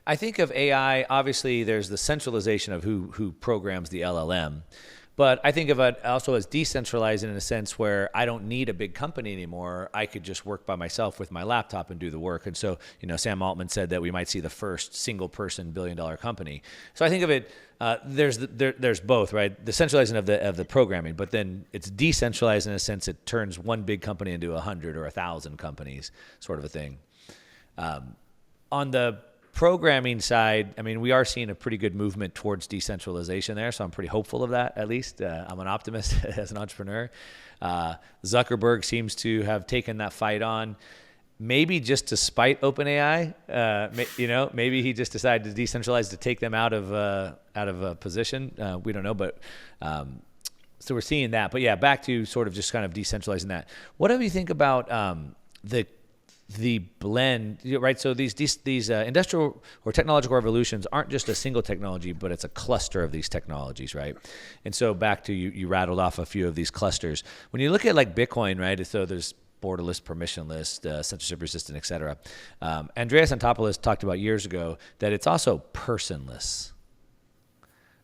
I think of AI, obviously there's the centralization of who programs the LLM. But I think of it also as decentralizing in a sense where I don't need a big company anymore. I could just work by myself with my laptop and do the work. And so, Sam Altman said that we might see the first single person billion-dollar company. So I think of it, there's both, right? The centralizing of the programming, but then it's decentralized in a sense it turns one big company into 100 or 1,000 companies, sort of a thing. On the programming side, I mean, we are seeing a pretty good movement towards decentralization there, so I'm pretty hopeful of that, at least. I'm an optimist as an entrepreneur. Zuckerberg seems to have taken that fight on, maybe just to spite OpenAI. Maybe he just decided to decentralize to take them out of a position. We don't know, but so we're seeing that. But yeah, back to sort of just kind of decentralizing that. What do you think about the blend, right? So these industrial or technological revolutions aren't just a single technology, but it's a cluster of these technologies, right? And so back to you rattled off a few of these clusters. When you look at like Bitcoin, right? So there's borderless, permissionless, censorship resistant, et cetera. Andreas Antonopoulos talked about years ago that it's also personless,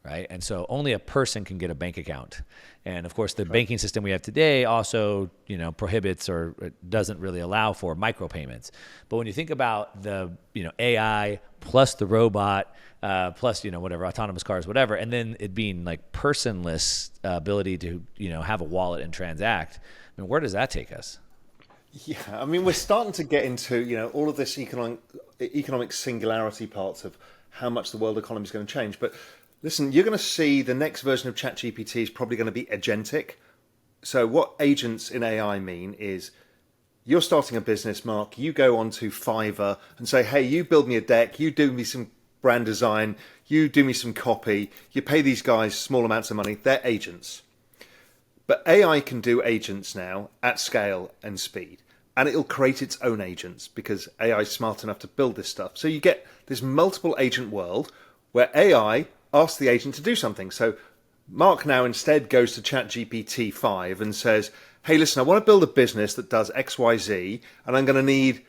right? And so only a person can get a bank account. And of course, the banking system we have today also, prohibits or doesn't really allow for micropayments. But when you think about the, AI plus the robot, plus, whatever, autonomous cars, whatever, and then it being like personless ability to, have a wallet and transact, I mean, where does that take us? Yeah, I mean, we're starting to get into, all of this economic singularity parts of how much the world economy is going to change. But listen, you're going to see the next version of ChatGPT is probably going to be agentic. So what agents in AI mean is you're starting a business, Mark, you go onto Fiverr and say, hey, you build me a deck, you do me some brand design, you do me some copy, you pay these guys small amounts of money, they're agents. But AI can do agents now at scale and speed, and it'll create its own agents because AI is smart enough to build this stuff. So you get this multiple agent world where AI asks the agent to do something. So Mark now instead goes to ChatGPT 5 and says, hey, listen, I want to build a business that does X, Y, Z, and I'm going to need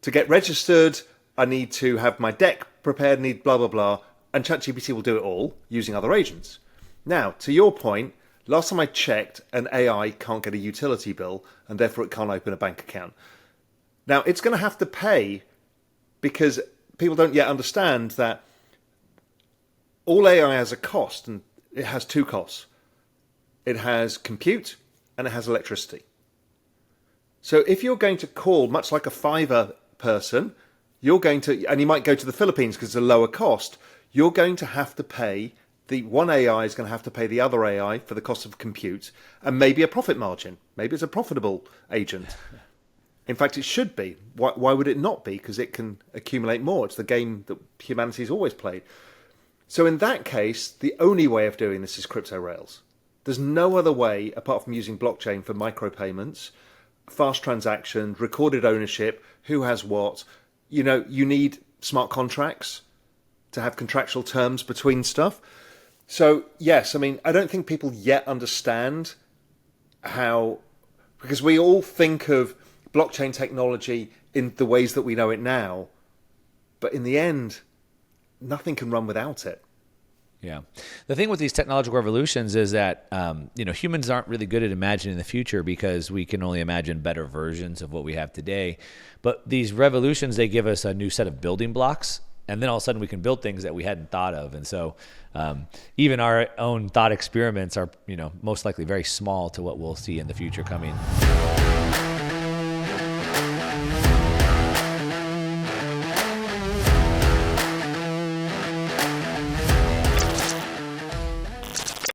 to get registered. I need to have my deck prepared, need blah, blah, blah. And ChatGPT will do it all using other agents. Now, to your point, last time I checked, an AI can't get a utility bill and therefore it can't open a bank account. Now, it's going to have to pay because people don't yet understand that all AI has a cost, and it has two costs. It has compute and it has electricity. So if you're going to call, much like a Fiverr person, and you might go to the Philippines because it's a lower cost, you're going to have to pay, the one AI is going to have to pay the other AI for the cost of compute and maybe a profit margin. Maybe it's a profitable agent. In fact, it should be. Why would it not be? Because it can accumulate more. It's the game that humanity's always played. So in that case, the only way of doing this is crypto rails. There's no other way apart from using blockchain for micropayments, fast transactions, recorded ownership, who has what. You need smart contracts to have contractual terms between stuff. So yes, I mean, I don't think people yet understand how, because we all think of blockchain technology in the ways that we know it now, but in the end, nothing can run without it. Yeah. The thing with these technological revolutions is that, humans aren't really good at imagining the future because we can only imagine better versions of what we have today. But these revolutions, they give us a new set of building blocks, and then all of a sudden we can build things that we hadn't thought of. And so even our own thought experiments are, most likely very small to what we'll see in the future coming.